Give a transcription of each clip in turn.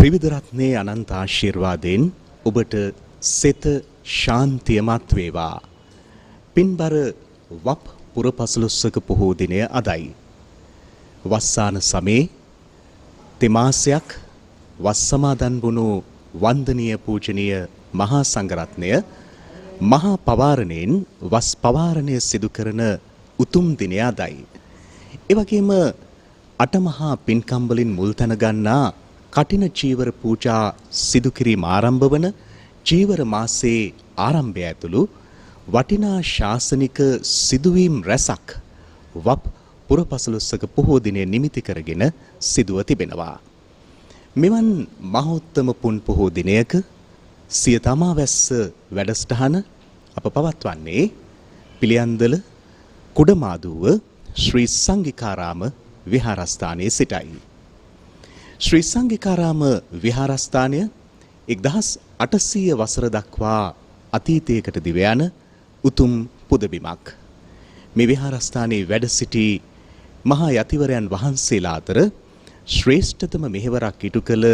ත්‍රිවිධ රත්නයේ අනන්ත ආශිර්වාදයෙන් ඔබට සිත ශාන්තියමත් වේවා. පින්බර වප් පුරපසළොස්වක පොහෝ දිනය අදයි. වස්සාන සමයේ තෙමාසයක් වස් සමාදන් වුණු වන්දනීය පූජනීය මහා සංඝරත්නය මහා පවාරණයෙන් වස් පවාරණය සිදු කරන උතුම් දිනය අදයි. ඒ වගේම අටමහා පින්කම් වලින් මුල් තැන ගන්නා කටින චීවර පූජා සිදු කිරීම ආරම්භ වන චීවර මාසයේ ආරම්භය ඇතුළු වටිනා ශාසනික සිදුවීම් රැසක් වප් පුරපසළොස්වක පොහෝ දිනය නිමිති කරගෙන සිදුව තිබෙනවා. මෙවන් මහෝත්තම පුන් පොහෝ දිනයක සියත අමාවැස්ස වැඩසටහන අප පවත්වන්නේ පිළියන්දල කුඩමාදුව ශ්‍රී සංඝිකාරාම විහාරස්ථානයේ සිටයි. ශ්‍රී සංඝිකාරාම විහාරස්ථානය 1800 වසර දක්වා අතීතයකට දිව යන උතුම් පුදබිමක්. මේ විහාරස්ථානයේ වැඩ සිටි මහා යතිවරයන් වහන්සේලා අතර ශ්‍රේෂ්ඨතම මෙහෙවරක් ඉටු කළ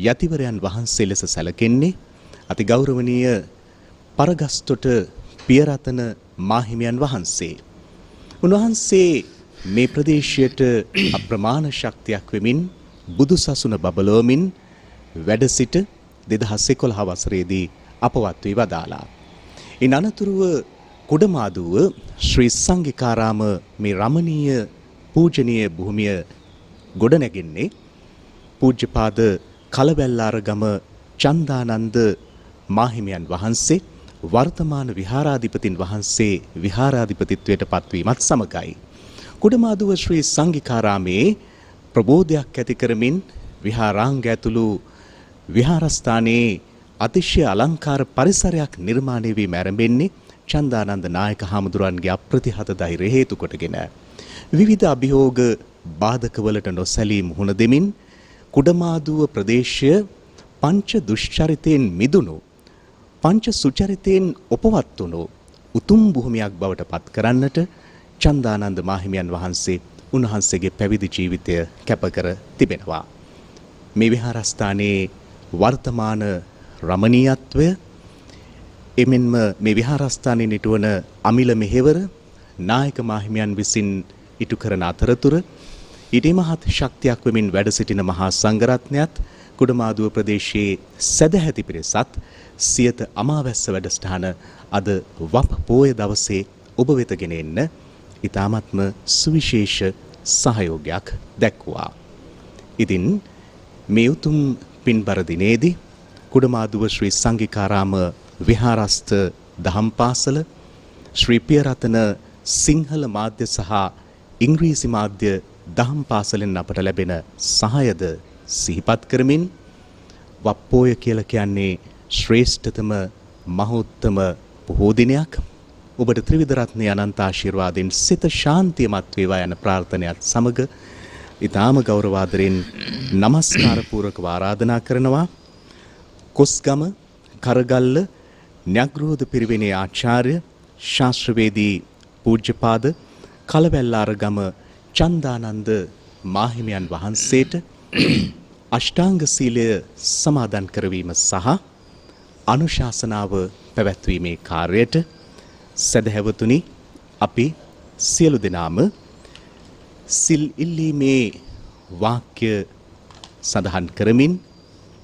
යතිවරයන් වහන්සේ ලෙස සැලකෙන්නේ අති ගෞරවනීය පරගස්තොට පියරතන මාහිමියන් වහන්සේ. උන්වහන්සේ මේ ප්‍රදේශයට අප්‍රමාණ ශක්තියක් වෙමින් බුදු සසුන බබලවමින් වැඩ සිට 2011 වසරේදී අපවත් වී වදාලා. ඉන් අනතුරුව කුඩමාදුව ශ්‍රී සංඝිකාරාම මේ රමණීය පූජනීය භූමිය ගොඩනැගෙන්නේ පූජ්‍යපාද කලවැල්ලාරගම චන්දානන්ද මාහිමියන් වහන්සේ වර්තමාන විහාරාධිපතින් වහන්සේ විහාරාධිපතිත්වයට පත්වීමත් සමගයි. කුඩමාදුව ශ්‍රී සංඝිකාරාමේ ප්‍රබෝධයක් ඇති කරමින් විහාරාංග ඇතුළු විහාරස්ථානයේ අතිශය අලංකාර පරිසරයක් නිර්මාණය වී මැරඹෙන්නේ චන්දානන්ද නායක හාමුදුරන්ගේ අප්‍රතිහත ධෛර්යය හේතු කොටගෙන. විවිධ අභියෝග බාධකවලට නොසැලී මුහුණ දෙමින් කුඩමාදුව ප්‍රදේශය පංච දුෂ්චරිතයෙන් මිදුණු පංච සුචරිතයෙන් උපවත් වුණු උතුම් භූමියක් බවට පත් කරන්නට චන්දානන්ද මාහිමියන් වහන්සේ උන්වහන්සේගේ පැවිදි ජීවිතය කැපකර තිබෙනවා. මේ විහාරස්ථානයේ වර්තමාන රමණීයත්වය එමෙන්ම මේ විහාරස්ථානයේ නිටවන අමිල මෙහෙවර නායක මාහිමියන් විසින් ඉටු කරන අතරතුර ඊට මහත් ශක්තියක් වෙමින් වැඩ සිටින මහා සංඝරත්නයත් කුඩමාදුව ප්‍රදේශයේ සදැහැති පිරිසත් සියත අමාවැස්ස වැඩසටහන අද වප් පෝය දවසේ ඔබ වෙත ගෙන එන්න ඉතාමත්ම සුවිශේෂ සහයෝගයක් දැක්වුවා. ඉතින් මේ උතුම් පින්බර දිනේදී කුඩමාදුව ශ්‍රී සංඝිකාරාම විහාරස්ථ දහම් පාසල ශ්‍රී පියරතන සිංහල මාධ්‍ය සහ ඉංග්‍රීසි මාධ්‍ය දහම් පාසලෙන් අපට ලැබෙන සහායද සිහිපත් කරමින් වප්පෝය කියලා කියන්නේ ශ්‍රේෂ්ඨතම මහෝත්තම පොහෝ දිනයක්. ඔබට ත්‍රිවිධ රත්නයේ අනන්ත ආශිර්වාදයෙන් සිත ශාන්තියමත් වේවා යන ප්‍රාර්ථනාවත් සමග ඊටාම ගෞරවාදරෙන් নমස්කාර පූර්වකව ආරාධනා කරනවා. කොස්ගම කරගල්ල න්‍යග්‍රෝධ පිරිවෙනේ ආචාර්ය ශාස්ත්‍රවේදී පූජ්‍යපාද කලවැල්ලාරගම චන්දානන්ද මාහිමියන් වහන්සේට අෂ්ටාංග සීලය සමාදන් කරවීම සහ අනුශාසනාව පැවැත්වීමේ කාර්යයට සදහැවතුනි අපි සියලු දෙනාම සිල් ඉල්ලීමේ වාක්‍ය සඳහන් කරමින්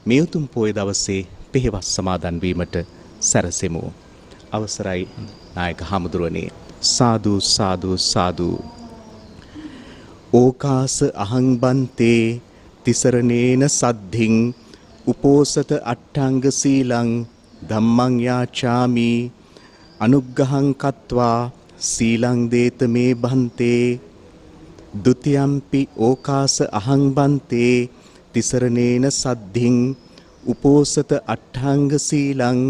මේ උතුම් පොය දවසේ පෙහෙවස් සමාදන් වීමට සැරසෙමු. අවසරයි නායක හමුදුරනේ. සාදු සාදු සාදු. ඕකාස අහං බන්තේ තිසරණේන සද්ධින් උපෝසත අට්ඨංග සීලං ධම්මං යාචාමි අනුග්ගහං කତ୍වා සීලං දේත මේ බන්තේ ဒ ුතියම්පි ඕකාස අහං බන්තේ තිසරණේන සද්ධින් උපෝසත අට්ඨංග සීලං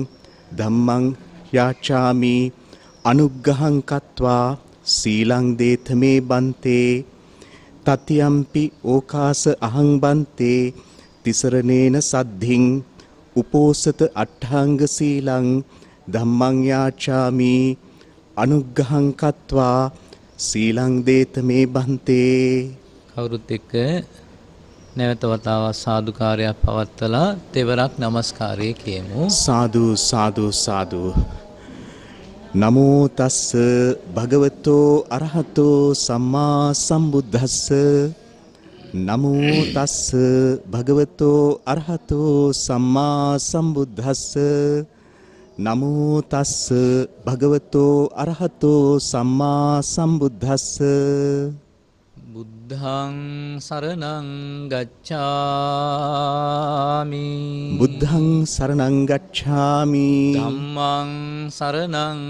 ධම්මං යාචාමි අනුග්ගහං කତ୍වා සීලං දේත මේ බන්තේ තතියම්පි ඕකාස අහං බන්තේ තිසරණේන සද්ධින් උපෝසත අට්ඨංග සීලං ධම්මං යාචාමි අනුග්ගහං කତ୍වා සීලං දේත මේ බන්තේ. කවුරුත් එක්ක නැවත වතාවක් සාදුකාරයක් පවත්වලා තෙවරක් নমස්කාරය කියමු. සාදු සාදු සාදු. නමෝ තස්ස භගවතෝ අරහතෝ සම්මා සම්බුද්දස්ස. නමෝ තස්ස භගවතෝ අරහතෝ සම්මා සම්බුද්දස්ස. නමෝ තස්ස භගවතෝ අරහතෝ සම්මා සම්බුද්දස්ස. බුද්ධං සරණං ගච්ඡාමි. බුද්ධං සරණං ගච්ඡාමි. ධම්මං සරණං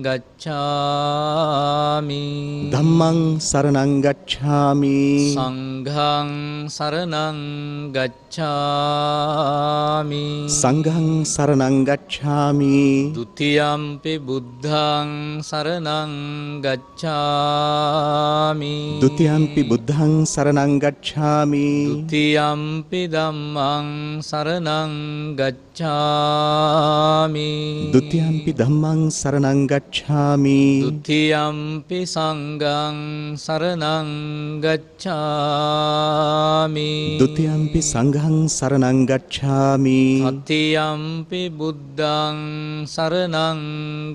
ගච්ඡාමි. ධම්මං සරණං ගච්ඡාමි. සංඝං සරණං ගච්ඡාමි. සංඝං සරණං ගච්ඡාමි. ဒ ුතියම්පි බුද්ධං සරණං ගච්ඡාමි. ဒ ුතියම්පි බුද්ධං සරණං ගච්ඡාමි. ဒ ුතියම්පි ධම්මං සරණං ගච්ඡාමි. ဒ ුතියම්පි ධම්මං සරණං ගච්ඡාමි. ဒ ුතියම්පි සංඝං සරණං ගච්ඡාමි. ဒ ුතියම්පි සංඝං සරණං ගච්ඡාමි. තතියම්පි බුද්ධං සරණං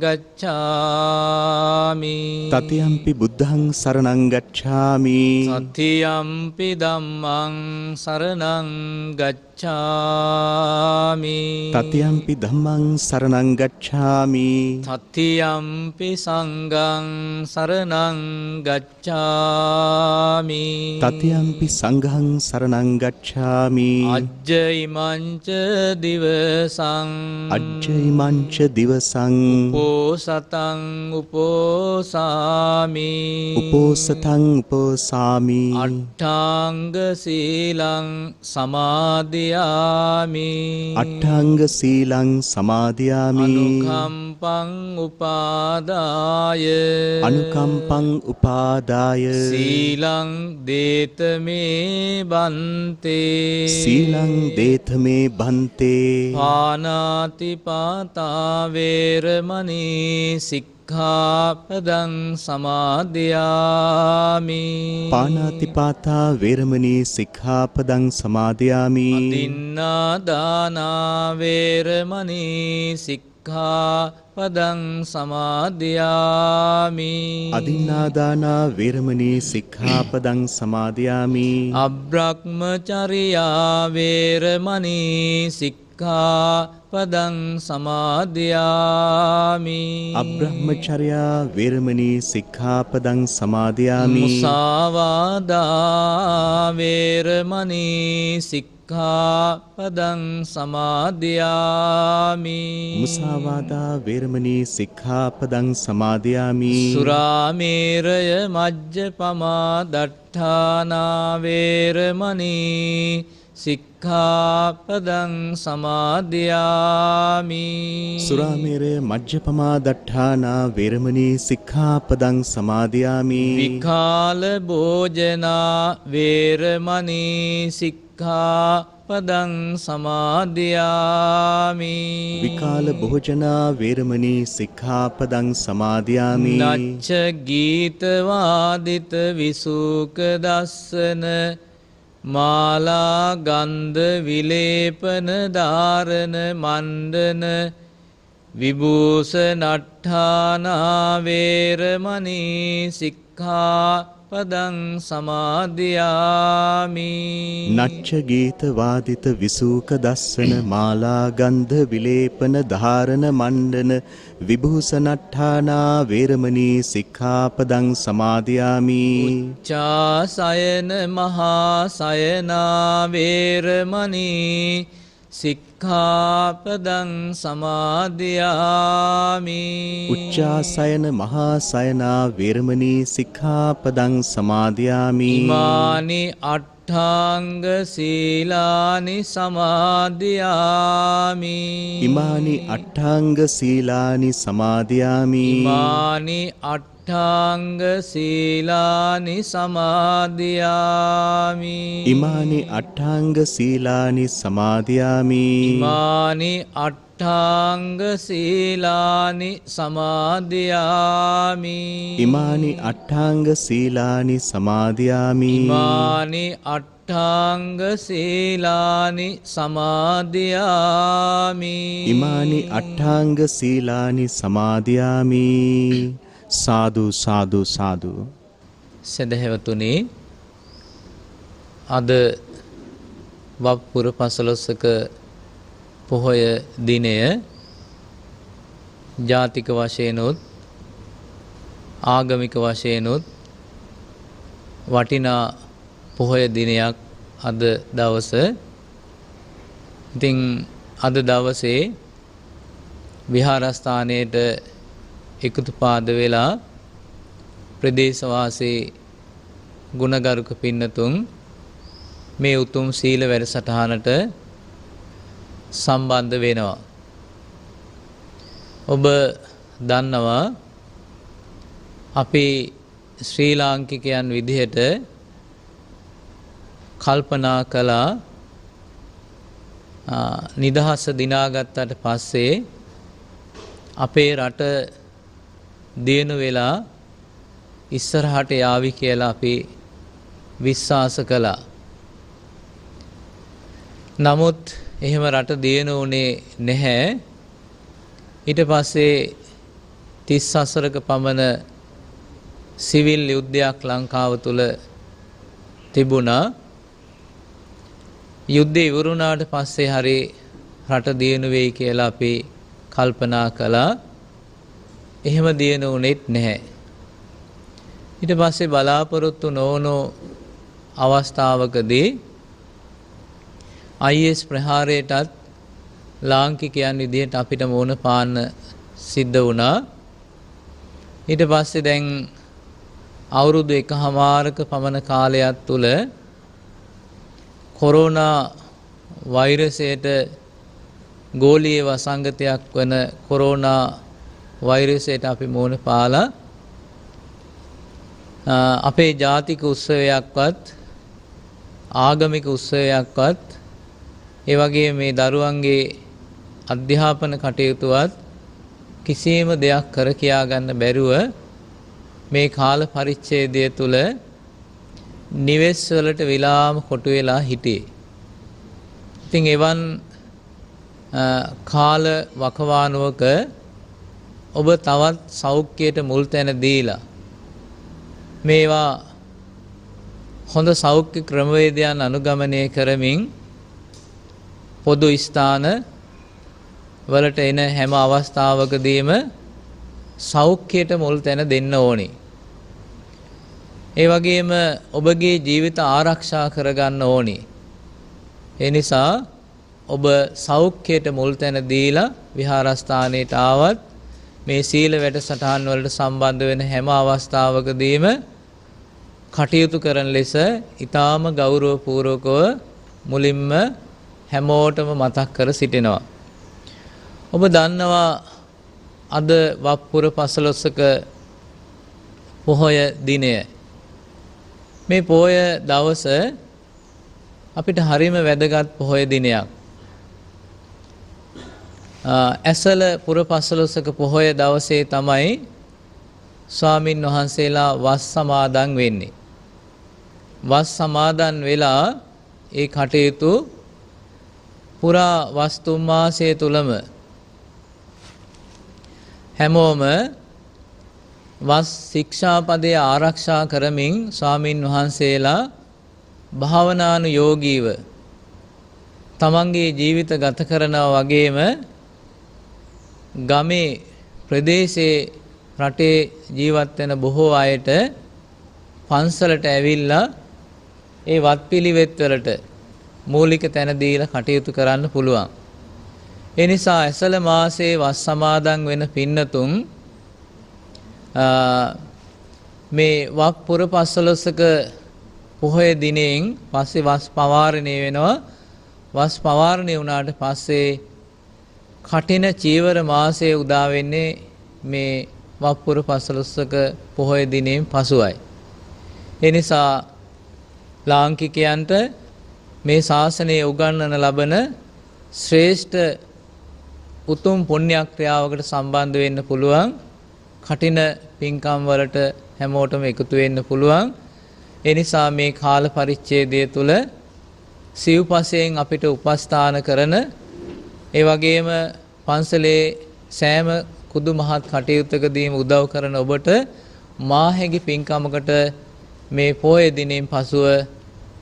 ගච්ඡාමි. තතියම්පි බුද්ධං සරණං ගච්ඡාමි. තතියම්පි ධම්මං සරණං ගච්ඡාමි. තතියම්පි ධම්මං සරණං ගච්ඡාමි. තතියම්පි සංඝං සරණං ගච්ඡාමි. තතියම්පි සංඝං සරණං ගච්ඡාමි. අජ්ජයිමංච දිවසං අජ්ජයිමංච දිවසං උපෝසතං උපෝසාමි. උපෝසතං උපෝසාමි. අට්ඨාංග සීලං සමාදියාමි. අට්ඨාංග සීලං සමාදියාමි. අනුකම්පං උපාදාය අනුකම්පං උපාදාය සීලං දේතමේ බන්තේ. සීලං දේතමේ බන්තේ. පානාතිපාතා වේරමණී සික්ඛාපදං සමාදියාමි. පානාතිපාතා වේරමණී සික්ඛාපදං සමාදියාමි. අදින්නාදානා වේරමණී සික්ඛාපදං සමාදියාමි. අදින්නාදානා වේරමණී සික්ඛාපදං සමාදියාමි. අබ්‍රහ්මචර්යා වේරමණී සික්ඛාපදං සමාදියාමි. අබ්‍රහ්මචර්යා වේරමණී සික්ඛාපදං සමාදියාමි. මුසාවාදා වේරමණී සික්ඛාපදං සමාදියාමි. මුසාවාදා වේරමණී සික්ඛාපදං සමාදියාමි. සුරාමේරය මජ්ජපමා දට්ඨානා වේරමණී සික්ඛාපදං සමාදියාමි. සුරාමේරය මජ්ජපමා දට්ඨානා වේරමණී සික්ඛාපදං සමාදියාමි. විකාල භෝජනා වේරමණී සික්ඛාපදං සමාදියාමි. විකාල භෝජනා වේරමණී සික්ඛාපදං සමාදියාමි. නච්ච ගීතවාදිත විසූක දස්සන මාලා ගන්ධ විලේපන ධාරණ මණ්ඩන විභූෂණට්ඨානා වේරමණී සික්ඛාපදං සමාදියාමි. නච්ච ගීත වාදිත විසූක දස්සන මාලා ගන්ධ විලේපන ධාරණ මණ්ඩන විභූෂණට්ඨානා වේරමණී සික්ඛාපදං සමාදියාමි. උච්චාසයන මහා සයනා වේරමණී සික්ඛාපදං සමාදියාමි. උච්චාසයන මහා සයනා වේරමණී සික්ඛාපදං සමාදියාමි. ඉමානි අට්ඨාංග සීලානි සමාදියාමි. ඉමානි අට්ඨාංග සීලානි සමාදියාමි. ඉමානි අට්ඨාංග සීලානි සමාදියාමි. ඉමානි අට්ඨාංග සීලානි සමාදියාමි. ඉමානි අට්ඨාංග සීලානි සමාදියාමි. ඉමානි අට්ඨාංග සීලානි සමාදියාමි. ඉමානි අට්ඨාංග සීලානි සමාදියාමි. ඉමානි අට්ඨාංග සීලානි සමාදියාමි. සාදු සාදු සාදු. සදහැවතුනි, අද වප්පුර පසළොස්වක පොහොය දිනය ජාතික වශයෙන්ුත් ආගමික වශයෙන්ුත් වටිනා පොහොය දිනයක් අද දවස. ඉතින් අද දවසේ විහාරස්ථානයේට එකතු පාද වෙලා ප්‍රදේශවාසී ගුණගරුක පින්නතුන් මේ උතුම් සීල වැඩසටහනට සම්බන්ධ වෙනවා. ඔබ දන්නවා අපි ශ්‍රී ලාංකිකයන් විදිහට කල්පනා කළා නිදහස දිනාගත්තට පස්සේ අපේ රට දියුණු වෙලා ඉස්සරහට යාවි කියලා අපි විශ්වාස කළා. නමුත් එහෙම රට දියුණු වුණේ නැහැ. ඊට පස්සේ 30 වසරක පමණ සිවිල් යුද්ධයක් ලංකාව තුල තිබුණා. යුද්ධය ඉවරුණාට පස්සේ හරි රට දියුණු වෙයි කියලා අපි කල්පනා කළා. එහෙම දියුණු වුණෙත් නැහැ. ඊට පස්සේ බලාපොරොත්තු නොවුණු අවස්ථාවකදී IS ප්‍රහාරයටත් ලාංකිකයන් විදිහට අපිට මුහුණ පාන්න සිද්ධ වුණා. ඊට පස්සේ දැන් අවුරුදු 1.5ක පමණ කාලයක් තුල කොරෝනා වෛරසයට ගෝලීය වසංගතයක් වන කොරෝනා වෛරසයට අපි මුහුණ පාලා අපේ ජාතික උත්සවයක්වත් ආගමික උත්සවයක්වත් ඒ වගේ මේ දරුවන්ගේ අධ්‍යාපන කටයුතුවත් කිසියම් දෙයක් කර කියා ගන්න බැරුව මේ කාල පරිච්ඡේදය තුල නිවෙස් වලට විලාම කොටු වෙලා හිටියේ. ඉතින් එවන් කාල වකවානුවක ඔබ තවත් සෞඛ්‍යයට මුල් තැන දීලා මේවා හොඳ සෞඛ්‍ය ක්‍රමවේදයන් අනුගමනය කරමින් පොදු ස්ථාන වලට එන හැම අවස්ථාවකදීම සෞඛ්‍යයට මුල් තැන දෙන්න ඕනේ. ඒ වගේම ඔබගේ ජීවිත ආරක්ෂා කරගන්න ඕනේ. ඒ නිසා ඔබ සෞඛ්‍යයට මුල් තැන දීලා විහාරස්ථානයට ආවත් මේ සීල වැඩසටහන් වලට සම්බන්ධ වෙන හැම අවස්ථාවකදීම කටයුතු කරන ලෙස ඊටාම ගෞරවපූර්වකව මුලින්ම හැමෝටම මතක් කර සිටිනවා. ඔබ දන්නවා අද වප්පුර පසළොස්වක පොහොය දිනය. මේ පොහොය දවස අපිට හරිම වැදගත් පොහොය දිනයක්. ඇසළ පුර පසළොස්වක පොහොය දවසේ තමයි ස්වාමින් වහන්සේලා වස් සමාදන් වෙන්නේ. වස් සමාදන් වෙලා ඒ කටයුතු පුරා වස් 3 මාසය තුලම හැමෝම වස් ශික්ෂාපදය ආරක්ෂා කරමින් ස්වාමින් වහන්සේලා භාවනානුයෝගීව තමන්ගේ ජීවිත ගත කරනවා වගේම ගමේ ප්‍රදේශයේ රටේ ජීවත් වෙන බොහෝ අයට පන්සලට ඇවිල්ලා ඒ වත්පිළිවෙත් වලට මූලික තැන දීලා කටයුතු කරන්න පුළුවන්. ඒ නිසා ඇසළ මාසයේ වස් සමාදන් වෙන පින්නතුන් මේ වප්පුර පසළොස්වක පොහොය දිනෙන් පස්සේ වස් පවාරණය වෙනවා. වස් පවාරණය වුණාට පස්සේ කටින චීවර මාසයේ උදා වෙන්නේ මේ වප්පුර පසළොස්වක පොහොය දිනෙන් පසුයි. ඒ නිසා ලාංකිකයන්ට මේ ශාසනයේ උගන්වන ලබන ශ්‍රේෂ්ඨ උතුම් පුණ්‍යක්‍රියාවකට සම්බන්ධ වෙන්න පුළුවන්. කටින පින්කම් වලට හැමෝටම එකතු වෙන්න පුළුවන්. ඒ නිසා මේ කාල පරිච්ඡේදය තුල සිව්පසයෙන් අපිට උපස්ථාන කරන ඒ වගේම පන්සලේ සෑම කුදු මහත් කටයුත්තකදීම උදව් කරන ඔබට මාහැකි පින්කමකට මේ පොය දිනෙන් පසුව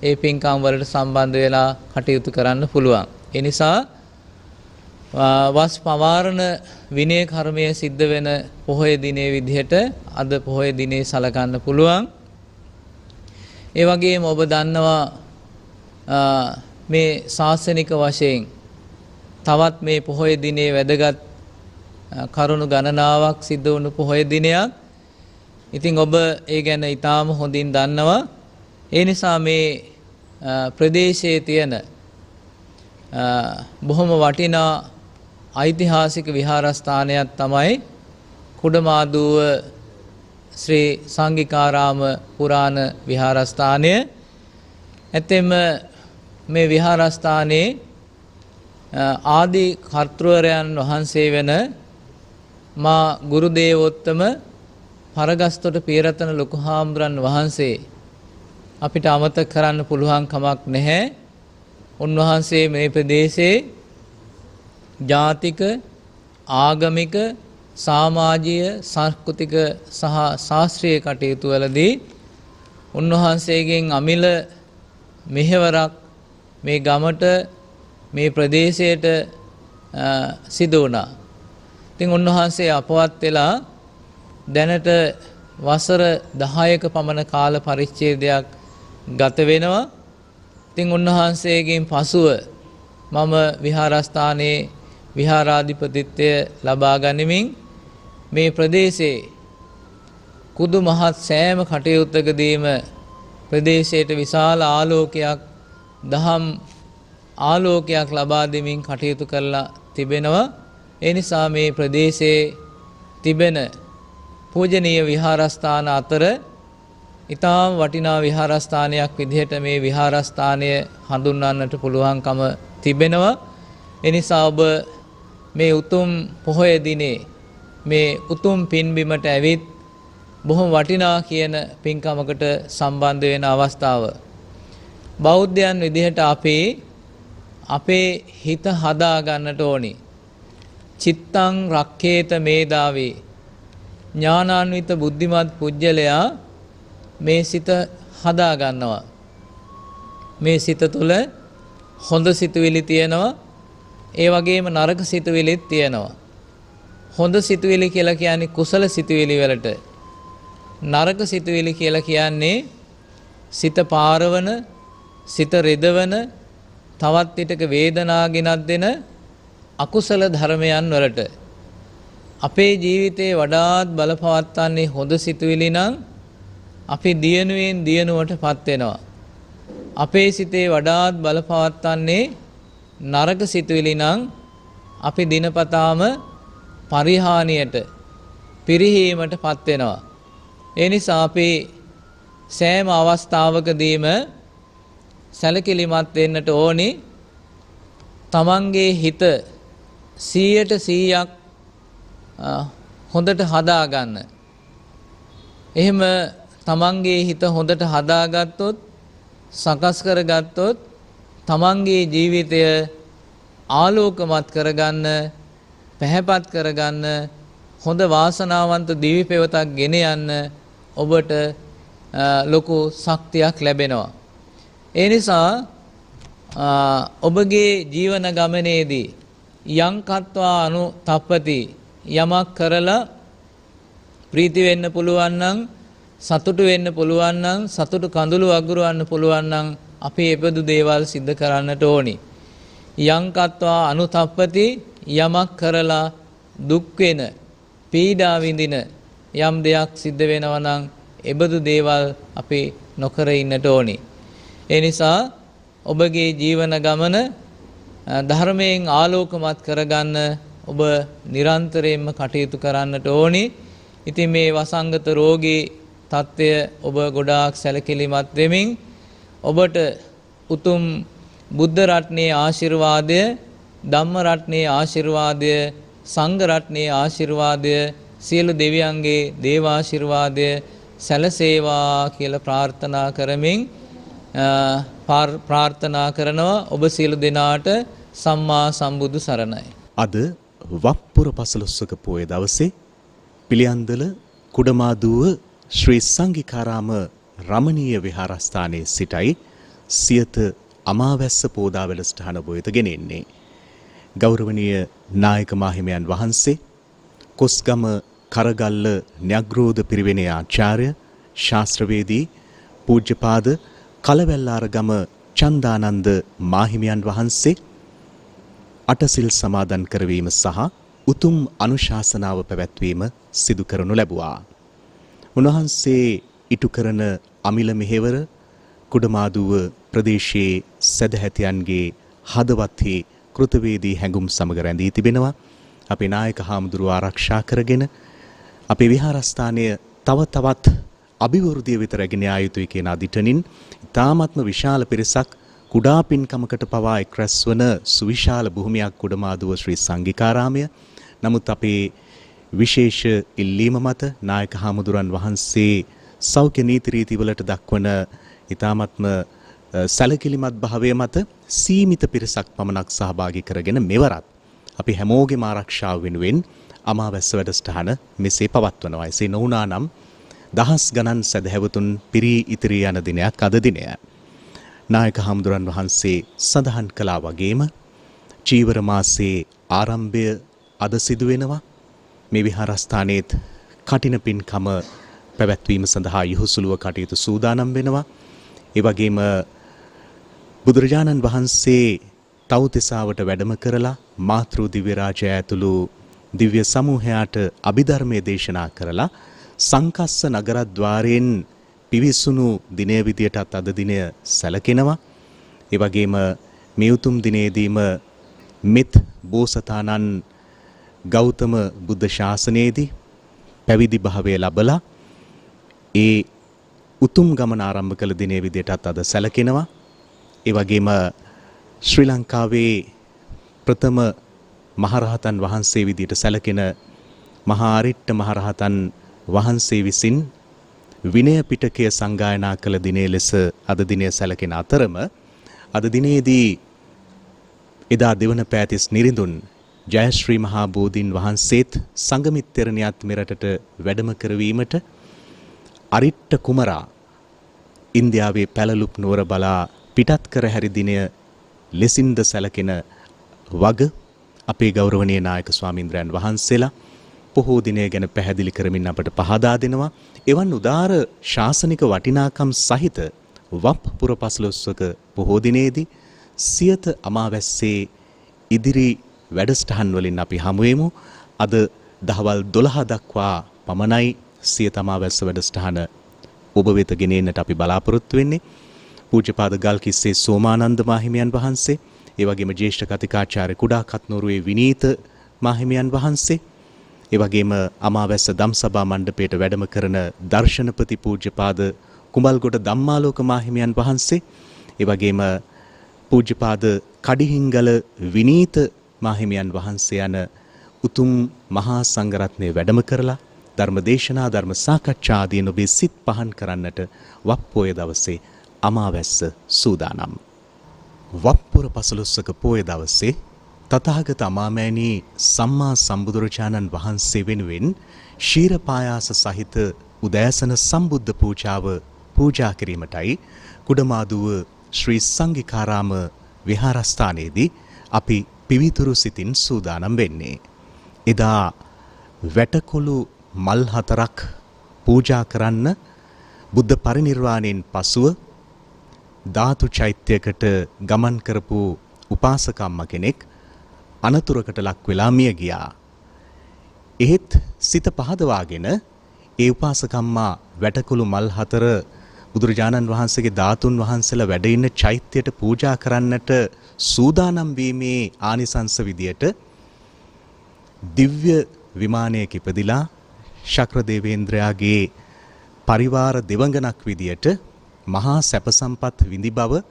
ඒ පින්කම් වලට සම්බන්ධ වෙලා කටයුතු කරන්න පුළුවන්. ඒ නිසා වස් පවාරණ විනය කර්මය සිද්ධ වෙන පොහොය දිනේ විදිහට අද පොහොය දිනේ සලකන්න පුළුවන්. ඒ වගේම ඔබ දන්නවා මේ ශාසනික වශයෙන් තවත් මේ පොහොය දිනේ වැදගත් කරුණු ගණනාවක් සිද්ධ වුණු පොහොය දිනයක්. ඉතින් ඔබ ඒ ගැන ඊටාම හොඳින් දන්නවා. ඒ නිසා මේ ප්‍රදේශයේ තියෙන බොහොම වටිනා ඓතිහාසික විහාරස්ථානයක් තමයි කුඩමාදුව ශ්‍රී සංඝිකාරාම පුරාණ විහාරස්ථානය. ඇත්තෙම මේ විහාරස්ථානයේ ආදී කර්තෘවරයන් වහන්සේ වෙන මා ගුරුදේවෝත්තම පරගස්තොට පියරතන ලොකු හාමුදුරන් වහන්සේ අපිට අමතක කරන්න පුළුවන් කමක් නැහැ. උන්වහන්සේ මේ ප්‍රදේශයේ ජාතික ආගමික සමාජීය සංස්කෘතික සහ ශාස්ත්‍රීය කටයුතු වලදී උන්වහන්සේගෙන් අමිල මෙහෙවරක් මේ ගමට මේ ප්‍රදේශයට සිදු වුණා. ඉතින් උන්වහන්සේ අපවත් වෙලා දැනට වසර 10ක පමණ කාල පරිච්ඡේදයක් ගත වෙනවා. ඉතින් උන්වහන්සේගෙන් පසුව මම විහාරස්ථානයේ විහාරාධිපතිත්වය ලබා ගනිමින් මේ ප්‍රදේශයේ කුදු මහත් සෑම කටයුත්තකදීම ප්‍රදේශයට විශාල ආලෝකයක් දහම් ආලෝකයක් ලබා දෙමින් කටයුතු කරලා තිබෙනවා. ඒ නිසා මේ ප්‍රදේශයේ තිබෙන පූජනීය විහාරස්ථාන අතර ඊටාම් වටිනා විහාරස්ථානයක් විදිහට මේ විහාරස්ථානය හඳුන්වන්නට පුළුවන්කම තිබෙනවා. ඒ නිසා ඔබ මේ උතුම් පොහොය දිනේ මේ උතුම් පින්බිමට ඇවිත් බොහොම වටිනා කියන පින්කමකට සම්බන්ධ වෙන අවස්ථාව. බෞද්ධයන් විදිහට අපේ හිත හදා ගන්නට ඕනි. චිත්තං රක්ඛේත මේදාවේ ඥානාන්විත බුද්ධිමත් පුජ්‍යලයා මේ සිත හදා ගන්නවා. මේ සිත තුළ හොඳ සිතුවිලි තියෙනවා. ඒ වගේම නරක සිතුවිලිත් තියෙනවා. හොඳ සිතුවිලි කියලා කියන්නේ කුසල සිතුවිලි වලට. නරක සිතුවිලි කියලා කියන්නේ සිත පාරවන, සිත රෙදවන, තවත් විටක වේදනා ගෙනත් දෙන අකුසල ධර්මයන් වලට. අපේ ජීවිතේ වඩාත් බලපවත්වන්නේ හොඳ සිතුවිලි නම් අපි දියුණුවෙන් දියුණුවටපත් වෙනවා. අපේ සිතේ වඩාත් බලපවත්වන්නේ නරක සිතුවිලි නම් අපි දිනපතාම පරිහානියට පිරිහීමටපත් වෙනවා. ඒ නිසා අපි සෑම අවස්ථාවකදීම සැලකිලිමත් වෙන්නට ඕනි. තමන්ගේ හිත 100% හොඳට හදා ගන්න. එහෙම තමන්ගේ හිත හොඳට හදාගත්තොත්, සකස් කරගත්තොත් තමන්ගේ ජීවිතය ආලෝකමත් කරගන්න, පැහැපත් කරගන්න, හොඳ වාසනාවන්ත දිවි පෙවතක් ගෙන යන්න ඔබට ලොකු ශක්තියක් ලැබෙනවා. ඒ නිසා ඔබගේ ජීවන ගමනේදී යං කତ୍වා අනුතප්පති යමක් කරලා ප්‍රීති වෙන්න පුළුවන් නම්, සතුටු වෙන්න පුළුවන් නම්, සතුටු කඳුළු අගුරවන්න පුළුවන් නම් අපි එබඳු දේවල් සිද්ධ කරන්නට ඕනි. යං කତ୍වා අනුතප්පති යමක් කරලා දුක් වෙන, පීඩා විඳින යම් දෙයක් සිද්ධ වෙනවා නම් එබඳු දේවල් අපි නොකර ඉන්නට ඕනි. ඒ නිසා ඔබගේ ජීවන ගමන ධර්මයෙන් ආලෝකමත් කරගන්න ඔබ නිරන්තරයෙන්ම කටයුතු කරන්නට ඕනි. ඉතින් මේ වසංගත රෝගී තත්ත්වය ඔබ ගොඩාක් සැලකිලිමත් වෙමින් ඔබට උතුම් බුද්ධ රත්නයේ ආශිර්වාදය, ධම්ම රත්නයේ ආශිර්වාදය, සංඝ රත්නයේ ආශිර්වාදය, සියලු දෙවියන්ගේ දේවාශිර්වාදය සැලසේවා කියලා ප්‍රාර්ථනා කරමින් ප්‍රාර්ථනා කරනවා ඔබ සියලු දෙනාට සම්මා සම්බුදු සරණයි. අද වප්පුර පසළොස්වක පෝය දවසේ පිළියන්දල කුඩමාදුව ශ්‍රී සංඝිකාරාම රමණීය විහාරස්ථානයේ සිටයි සියත අමාවැස්ස පෝදා වැඩසටහන වෙත ගෙනෙන්නේ. ගෞරවනීය නායක මාහිමියන් වහන්සේ, කොස්ගම කරගල්ල න්‍යග්‍රෝධ පිරිවෙනේ ආචාර්ය ශාස්ත්‍රවේදී පූජ්‍යපාද කලවැල්ලාරගම චන්දානන්ද මාහිමියන් වහන්සේ අටසිල් සමාදන් කරවීම සහ උතුම් අනුශාසනාව පැවැත්වීම සිදු කරනු ලැබුවා. උන්වහන්සේ ඉටු කරන අමිල මෙහෙවර කුඩමාදුව ප්‍රදේශයේ සදැහැතියන්ගේ හදවත්හි කෘතවේදී හැඟුම් සමග රැඳී තිබෙනවා. අපේ නායක හාමුදුරුව ආරක්ෂා කරගෙන අපේ විහාරස්ථානය තව තවත් අභිවෘද්ධිය වෙත රැගෙන යා යුතුයි කියන අදිටනින් ඉතාමත්ම විශාල පිරිසක් කුඩා පින්කමකට පවා එක් රැස්වන සුවිශාල භූමියක් කුඩමාදුව ශ්‍රී සංඝිකාරාමය. නමුත් අපේ විශේෂ ඉල්ලීම මත නායක හාමුදුරන් වහන්සේ සෞඛ්‍ය නීති රීතිවලට දක්වන ඉතාමත්ම සැලකිලිමත් භාවය මත සීමිත පිරිසක් පමණක් සහභාගී කරගෙන මෙවරත් අපි හැමෝගෙම ආරක්ෂාව වෙනුවෙන් අමාවැස්ස වැඩසටහන මෙසේ පවත්වනවා. එසේ නොවුනා නම් දහස් ගණන් සදහැවතුන් පිරී ඉතිරී යන දිනයක් අද දිනය. නායක හාමුදුරන් වහන්සේ සඳහන් කළා වගේම චීවර මාසයේ ආරම්භය අද සිදු වෙනවා. මේ විහාරස්ථානයේත් කටින පින්කම පැවැත්වීම සඳහා යහුසුලුව කටයුතු සූදානම් වෙනවා. ඒ වගේම බුදුරජාණන් වහන්සේ තවුතිසාවට වැඩම කරලා මාතෘ දිව්‍ය රාජය ඇතුළු දිව්‍ය සමූහයාට අභිධර්මයේ දේශනා කරලා සංකස්ස නගරද්වාරයෙන් පිවිසුණු දිනය විදියටත් අද දිනය සැලකෙනවා. ඒ වගේම මේ උතුම් දිනේදීම මෙත් බෝසතාණන් ගෞතම බුද්ධ ශාසනයේදී පැවිදි භාවය ලැබලා ඒ උතුම් ගමන ආරම්භ කළ දිනේ විදියටත් අද සැලකෙනවා. ඒ වගේම ශ්‍රී ලංකාවේ ප්‍රථම මහරහතන් වහන්සේ විදියට සැලකෙන මහා ආරිට්ඨ මහරහතන් වහන්සේ විසින් විනය පිටකය සංගායනා කළ දිනේ ලෙස අද දිනය සැලකෙන අතරම අද දිනේදී එදා දෙවන පෑතිස් නිරිඳුන් ජයශ්‍රී මහා බෝධීන් වහන්සේත් සංගමිත්තරණියත් මෙරටට වැඩම කරවීමට අරිට්ඨ කුමරා ඉන්දියාවේ පැලලුප් නුවර බලා පිටත් කර හැරි දිනය ලෙසින්ද සැලකෙන වග අපේ ගෞරවනීය නායක ස්වාමීන්ද්‍රයන් වහන්සේලා පොහෝ දිනය ගැන පැහැදිලි කරමින් අපට පහදා දෙනවා. එවන් උදාර ශාසනික වටිනාකම් සහිත වප් පුර පසළොස්වක පොහෝ දිනේදී සියත අමාවැස්සේ ඉදිරි වැඩසටහන් වලින් අපි හමු වෙමු. අද දහවල් 12 දක්වා පමණයි සියත අමාවැස්ස වැඩසටහන ඔබ වෙත ගෙනෙන්නට අපි බලාපොරොත්තු වෙන්නේ. පූජ්‍යපාද ගල්කිස්සේ සෝමානන්ද මාහිමියන් වහන්සේ, ඒ වගේම ජ්‍යෙෂ්ඨ කතිකාචාර්ය කුඩා කත්නෝරුවේ විනීත මාහිමියන් වහන්සේ, ඒ වගේම අමාවැස්ස දම්සභා මණ්ඩපයට වැඩම කරන දර්ශනපති පූජ්‍යපාද කුඹල්ගොඩ ධම්මාලෝක මාහිමියන් වහන්සේ, ඒ වගේම පූජ්‍යපාද කඩිහිංගල විනීත මාහිමියන් වහන්සේ යන උතුම් මහා සංඝරත්නය වැඩම කරලා ධර්ම දේශනා ධර්ම සාකච්ඡා ආදී ඔබේ සිත් පහන් කරන්නට වප්පෝය දවසේ අමාවැස්ස සූදානම්. වප්පුර පසළොස්වක පෝය දවසේ තථාගත අමාමෑණී සම්මා සම්බුදුරජාණන් වහන්සේ වෙනුවෙන් ශීර පායාස සහිත උදෑසන සම්බුද්ධ පූජාව පූජා කිරීමටයි කුඩමාදුව ශ්‍රී සංඝිකාරාම විහාරස්ථානයේදී අපි පිවිතුරු සිතින් සූදානම් වෙන්නේ. එදා වැටකොළු මල් 4ක් පූජා කරන්න බුද්ධ පරිනිර්වාණයෙන් පසුව ධාතු චෛත්‍යයකට ගමන් කරපු උපාසකම්ම කෙනෙක් අනතුරකට ලක් වෙලා මිය ගියා. එහෙත් සිත පහදවාගෙන ඒ උපාසකම්මා වැටකුළු මල් 4 බුදුරජාණන් වහන්සේගේ ධාතුන් වහන්සේලා වැඩ ඉන්න චෛත්‍යයට පූජා කරන්නට සූදානම් වීමේ ආනිසංස විදියට දිව්‍ය විමානයක ඉපදිලා ශක්‍ර දේවේන්ද්‍රයාගේ පරිවාර දෙවඟනක් විදියට මහා සැප සම්පත් විඳි බව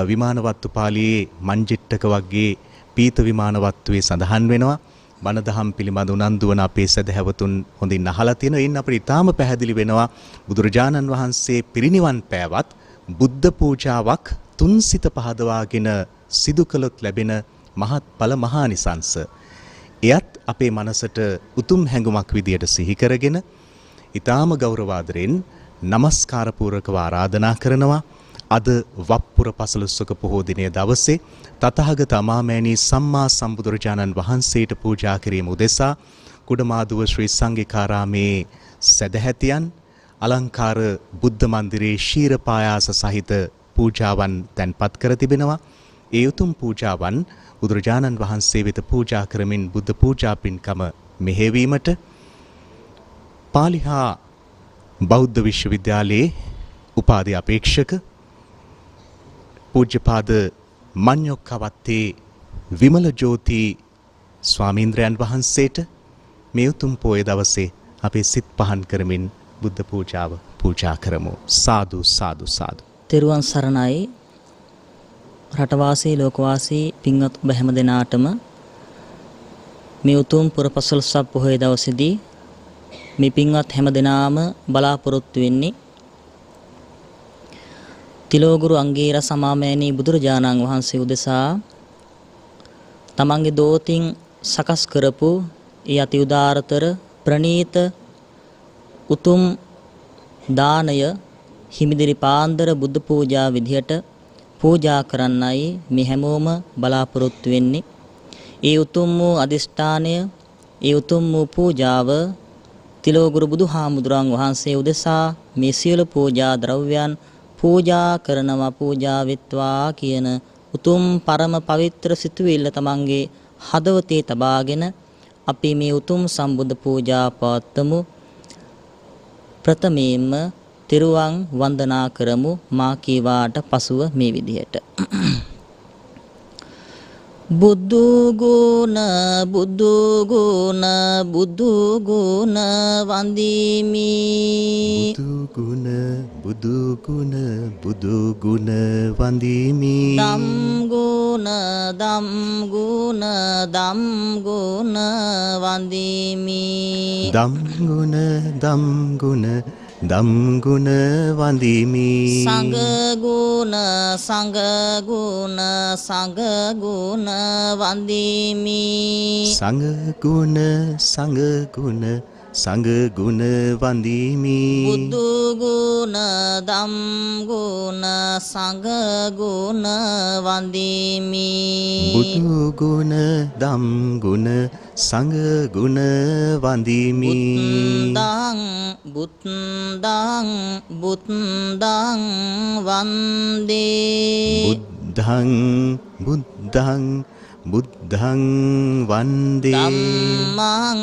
විමානවත්තු පාළියේ මංජිට්ටක වගේ පීත විමානවත්තුවේ සඳහන් වෙනවා. බණ දහම් පිළිබඳ උනන්දු වන අපේ සදහැවතුන් හොඳින් අහලා තියෙනවා. ඉන්න අපිට ඊටාම පැහැදිලි වෙනවා බුදුරජාණන් වහන්සේ පිරිනිවන් පෑවත් බුද්ධ පූජාවක් තුන් සිත පහදවාගෙන සිදු කළොත් ලැබෙන මහත්ඵල මහානිසංස. එයත් අපේ මනසට උතුම් හැඟුමක් විදියට සිහි කරගෙන ඊටාම ගෞරවාදරෙන් নমස්කාර පූර්වකව ආරාධනා කරනවා. අද වප්පුර පසළොස්වක පොහෝ දිනයේ දවසේ තථාගත අමාමෑණී සම්මා සම්බුදුරජාණන් වහන්සේට පූජා කිරීම උදෙසා කුඩමාදුව ශ්‍රී සංඝිකාරාමේ සදැහැතියන් අලංකාර බුද්ධ මන්දිරයේ ශීර පායාස සහිත පූජාවන් තැන්පත් කර තිබෙනවා. ඒ උතුම් පූජාවන් බුදුරජාණන් වහන්සේ වෙත පූජා කරමින් බුද්ධ පූජා පින්කම මෙහෙවීමට පාලි හා බෞද්ධ විශ්වවිද්‍යාලයේ උපාධි අපේක්ෂක පූජ්‍යපාද මඤ්ඤොක්කවත්තේ විමල ජෝති ස්වාමීන්ද්‍රයන් වහන්සේට මේ උතුම් පොය දවසේ අපේ සිත් පහන් කරමින් බුද්ධ පූජාව පූජා කරමු. සාදු සාදු සාදු. තෙරුවන් සරණයි. රටවාසී ලෝකවාසී පින්වත් ඔබ හැම දෙනාටම මේ උතුම් පුරපසළොස්වක පොහොය දවසේදී මේ පින්වත් හැම දෙනාම බලාපොරොත්තු වෙන්නේ තිලෝගුරු අංගීර සමාමෑණී බුදුරජාණන් වහන්සේ උදෙසා තමන්ගේ දෝතින් සකස් කරපු ඒ අති උදාරතර ප්‍රණීත උතුම් දානය හිමිදිරි පාන්දර බුද්ධ පූජා විදිහට පූජා කරන්නයි මේ හැමෝම බලාපොරොත්තු වෙන්නේ. ඒ උතුම් වූ අදිෂ්ඨානය, ඒ උතුම් වූ පූජාව තිලෝගුරු බුදුහාමුදුරන් වහන්සේ උදෙසා මේ සියලු පූජා ද්‍රව්‍යයන් පූජා කරනවා පූජා වෙත්වා කියන උතුම් පරම පවිත්‍ර සිතුවිල්ල තමන්ගේ හදවතේ තබාගෙන අපි මේ උතුම් සම්බුද්ධ පූජා පවත්වමු. ප්‍රථමයෙන්ම තිරුවන් වන්දනා කරමු මා කීවාට පසුව මේ විදිහට. බුදු ගුණ බුදු ගුණ බුදු ගුණ වන්දිමි. බුදු ගුණ බුදු ගුණ බුදු ගුණ වන්දිමි. දම් ගුණ දම් ගුණ දම් ගුණ වන්දිමි. දම් ගුණ දම් ගුණ දම් ගුණ වන්දිමි. සංඝ ගුණ සංඝ ගුණ සංඝ ගුණ වන්දිමි. සංඝ ගුණ සංඝ ගුණ සංඝ ගුණ වන්දිමි. බුදු ගුණ දම් ගුණ සංඝ ගුණ වන්දිමි. බුදු ගුණ දම් ගුණ සංඝ ගුණ වන්දිමි. බුද්ධං බුද්ධං වන්දේ. බුද්ධං බුද්ධං බුද්ධං වන්දේ. ධම්මං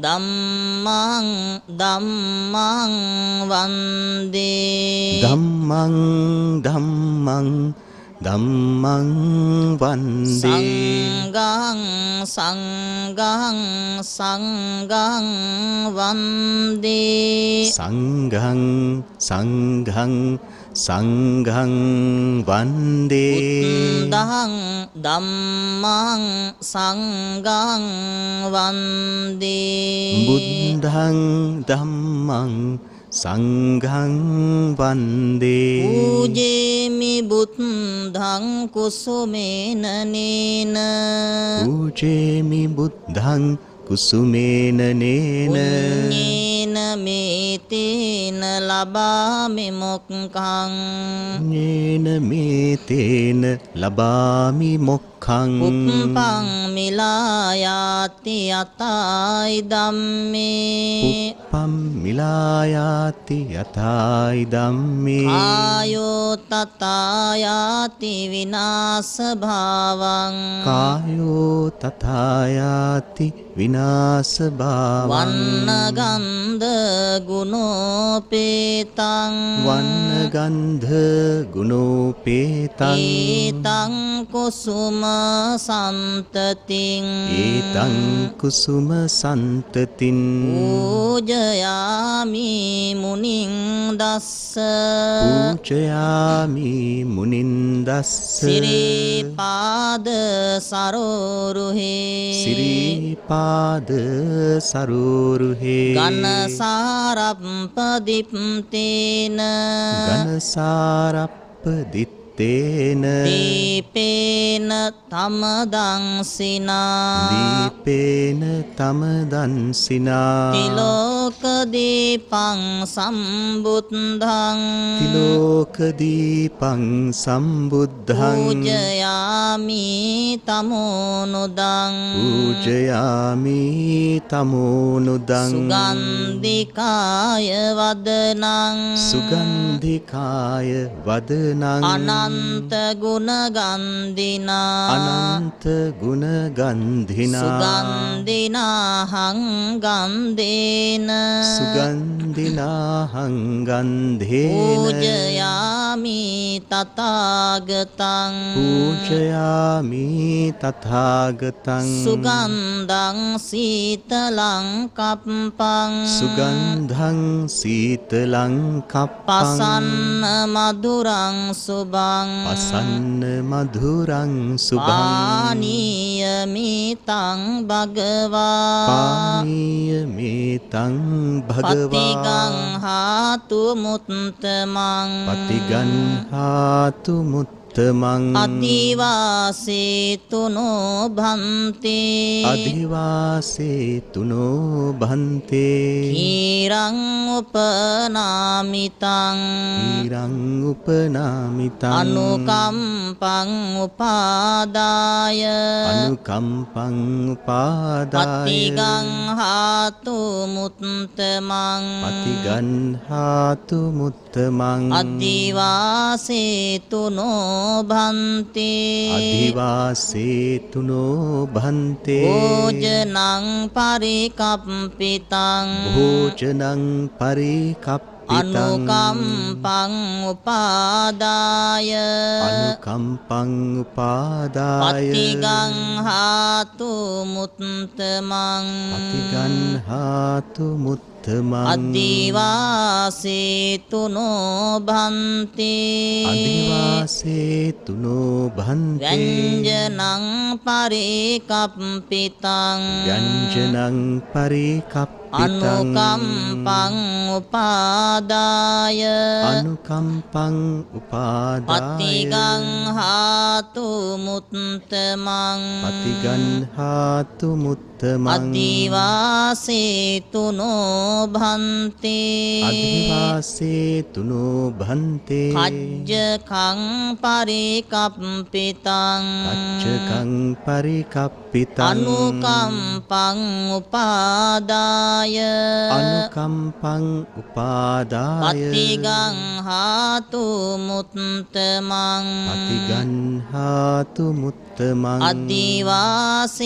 ධම්මං ධම්මං වන්දේ. ධම්මං ධම්මං ධම්මං වන්දේ. සංඝං සංඝං සංඝං වන්දේ. සංඝං සංඝං සංඝං වන්දේ. බුද්ධං ධම්මං සංඝං වන්දේ. බුද්ධං ධම්මං සංඝං වන්දේ. පූජේමි බුද්ධං කුසුමේන නේන. පූජේමි බුද්ධං කුසුමේන නේන. පුඤ්ඤේන මේතේන ලබාමි මොක්ඛං. නේන මේතේන ලබාමි මොක්ඛං. උප්පං මිලායාති යතයි ධම්මේ. උප්පම් මිලායාති යතයි ධම්මේ. ආයෝ තථායාති විනාශ භාවං. කායෝ තථායාති විනාශ භාවං. වන්න ගන්ධ ගුණෝපේතං. වන්න ගන්ධ ගුණෝපේතං. ඒතං කුසුම සන්තතින්. ඒතං කුසුම සන්තතින්. පූජයාමි මුනිං දස්ස. පූජයාමි මුනින් දස්ස. සිරිපාද සරෝරුහේ. සිරිපාද සරෝරුහේ. ගනසාරප්පදිප්තේන. ගනසාරප්ප උපදිත්තේන දීපේන තමදංසිනා දීපේන තමදන්සිනා තිලෝක දීපං සම්බුද්ධං තිලෝක දීපං සම්බුද්ධං පූජයාමි තමෝනුදං පූජයාමි තමෝනුදං සුගන්ධිකාය වදනං සුගන්ධිකාය වදනං අනන්ත ගුණ ගන්ධිනා අනන්ත ගුණ ගන්ධිනා සුගන්ධිනාහං ගන්ධේන සුගන්ධිනාහං ගන්ධේන පූජයාමි තථාගතං පූජයාමි තථාගතං සුගන්ධං සීතලං කප්පං සුගන්ධං සීතලං කප්පං පසන්න මధుරං සුභං පසන්න මధుරං සුභං පානීය මිතං භගවා පානීය මේතං භගවා පතිගං හාතු මුත්තමං පටිගන්හාතු මුත්තමං අතිවාසේතුනෝ භන්තේ අධිවාසේතුනෝ භන්තේ කීරං උපනාමිතං ඊරං උපනාමිතං අනුකම්පං උපාදාය අනුකම්පං උපාදාය පතිගං හාතු මුත්තමං පටිගන්හාතු මුත්තමං අතිවාසේතුනෝ භන්තේ අධිවාසේතුනෝ භන්තේ භෝජනං පරිකප්පිතං භෝජනං පරිකප්පිතං අනුකම්පං උපාදාය අනුකම්පං උපාදාය පතිගං හාතු මුත්තමං පටිගන්හාතු මුත්තමං අදිවාසේතුනෝ භන්තේ අදිවාසේතුනෝ භන්තේ ව්‍යංජනං පරිකප්පිතං ව්‍යංජනං පරිකප්පිතං අනුකම්පං උපාදාය අනුකම්පං උපාදාය පතිගං හාතු මුත්තමං පටිගන්හාතු මුත්තමං අදිවාසේතුනෝ භන්තේ අදිවාසේතුනෝ භන්තේ කජ්ජකං පරිකප්පිතං කච්චකං පරිකප්පිතං අනුකම්පං උපාදාය අනුකම්පං උපාදාය පතිගං හාතු මුත්තමං පටිගන්හාතු මුත්තමං අදිවාසේතුනෝ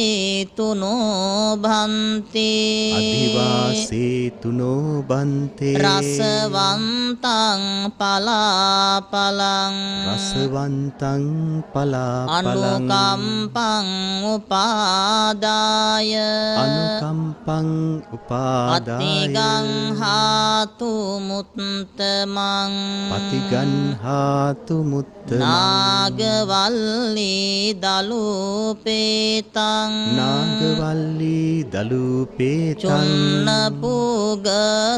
භන්තේ අදිවාසේතුනෝ භන්තේ රසවන්තං පලාපලං රසවන්තං පලාපලං අනුකම්පං උපාදාය අනුකම්පං උපාදාය පතිගං හාතු මුත්තමං පටිගන්හාතු මුත්තමං නාගවල්ලී දලූපේතං නාගවල්ලී දලූපේතං චුන්න පූග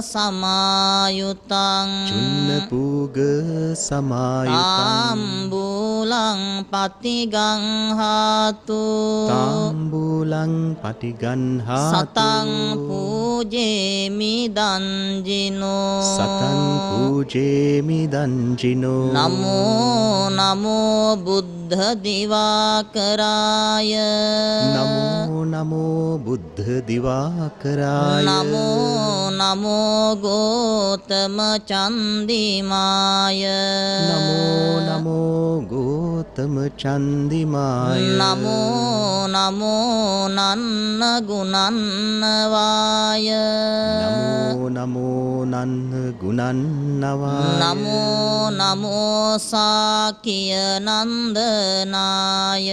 සමායුතං චුන්න පූග සමායුතං තාම්බූලං පතිගං හාතු තාම්බූලං පටිගන්හාතු සතං පූජේමි දංජිනෝ සතං පූජේමි දංජිනෝ නමෝ නමෝ බුද්ධ දිවාකරාය නමෝ නමෝ බුද්ධ දිවාකරාය නමෝ නමෝ ගෝතම චන්දිමාය නමෝ නමෝ ගෝතම චන්දිමාය නමෝ නමෝ නන්න ගුණන්නවාය නමෝ නමෝ නන්න ගුණන්නවාය නමෝ නමෝ සාකිය නන්දනාය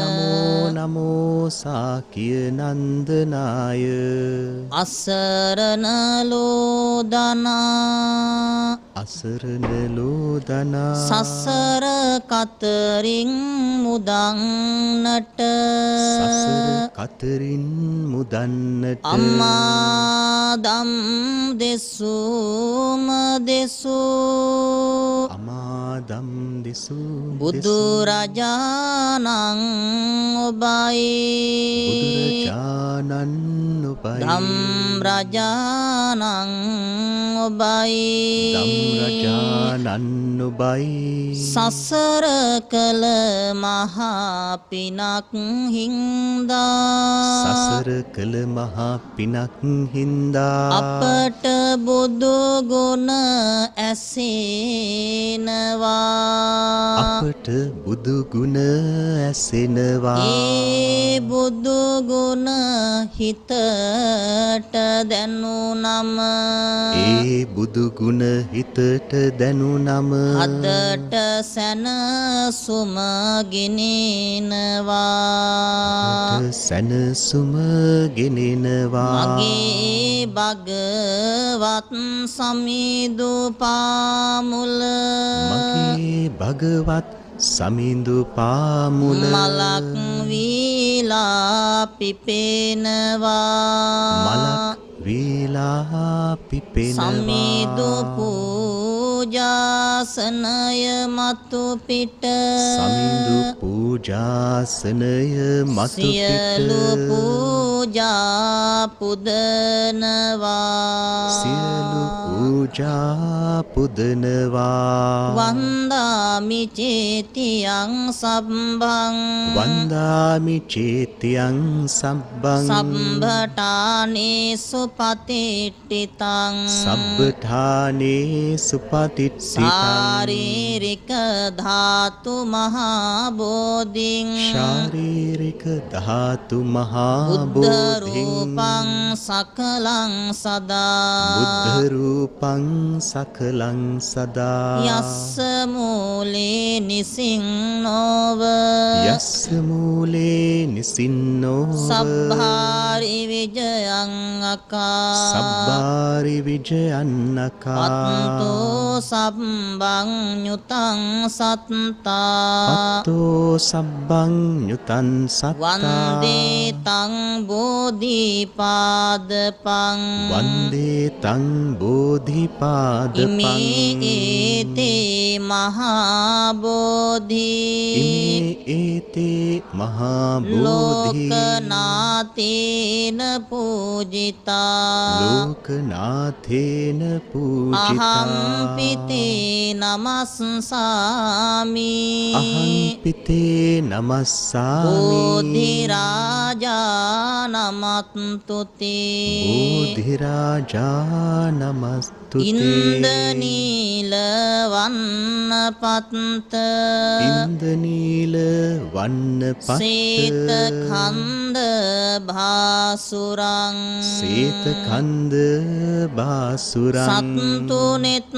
නමෝ නමෝ සාකිය නන්දනාය අසරණ ලෝදනා අසරණ ලෝදනා සසර කතරින් මුදන්නට සසර කතරින් මුදන්නට අම්මා දම් දෙසුම දෙසූ අමාදම් දෙසූ බුදු රජාණන් ඔබයි බුදුරජාණන් ඔබයි ධම් රජාණන් ඔබයි ධම් රජාණන් ඔබයි සසර කළ මහා පිනක් හින්දා සසර කළ මහා පිනක් හින්දා අපට බුදු ගුණ ඇසෙනවා අපට බුදු ගුණ ඇසෙනවා ඒ බුදු ගුණ හිතට දැනුනම ඒ බුදු ගුණ හිතට දැනුනම අදට සැනසුම ගෙනෙනවා සැනසුම ගෙනෙනවා මගේ භගවත් සමිඳු පාමුල මගේ භගවත් සමිඳු පාමුල මලක් වීලා පිපෙනවා මලක් වීලා පිපෙනවා සමිඳු පූජාසනය මතු පිට සමිඳු පූජාසනය මතු සියලු පිට පූජා පුදනවා සියලු පූජා පුදනවා වන්දාමි චේතියං සබ්බං වන්දාමි චේතියං සබ්බං සම්භටානේසු පතිට්ඨිතං සබ්බඨානේ සුපතිට්ඨිතං ශාරීරික ධාතු මහා බෝධින් ශාරීරික ධාතු මහා බුද්ධ බෝධින් රූපං සකලං සදා බුද්ධ රූපං සකලං සදා යස්ස මූලේ නිසින්නෝව යස්ස මූලේ නිසින්නෝ සබ්භාරි විජයං අකා සබ්බාරි විජයන්නකා අත්තෝ සම්බං nyutං සත්තා පත්තෝ සබ්බං nyutan සත්තා වන්දේ තං බෝධිපාදපං වන්දේ තං බෝධිපාදපං ඉමේ ඒතේ මහා බෝධි ඉමේ ඒතේ මහා බෝධි ලෝකනාතේන පූජිතා ලෝකනාථේන පූජිතා අහම්පිතේ නමස්සාමි අහංපිතේ නමස්සාමි බෝධි රාජා නමත්තුතේ බෝධි රාජා නමස්තුතේ ඉන්දනීල වන්නපත්ත ඉන්දනීල වන්නපත්ත සේත කන්ද භාසුරං සේත කන්ද බාසුරං සත්තු නෙත්ත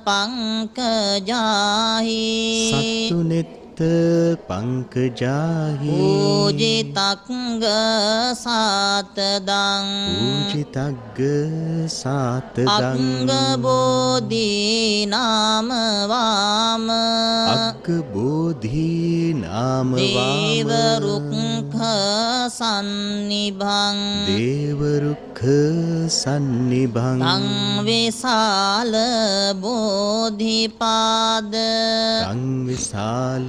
පංකජාහි සත්තුනෙත්ත පංකජාහි පූජිතක්ග සාතදං පූජිතග්ග සාතදං අංග බෝධී නාම වාම අග්ග බෝධී නාම දේව වාම රුක්ඛ සන්නිභං දේව රුක්ඛ සන්නිභං තං විශාල බෝධිපාද තං විශාල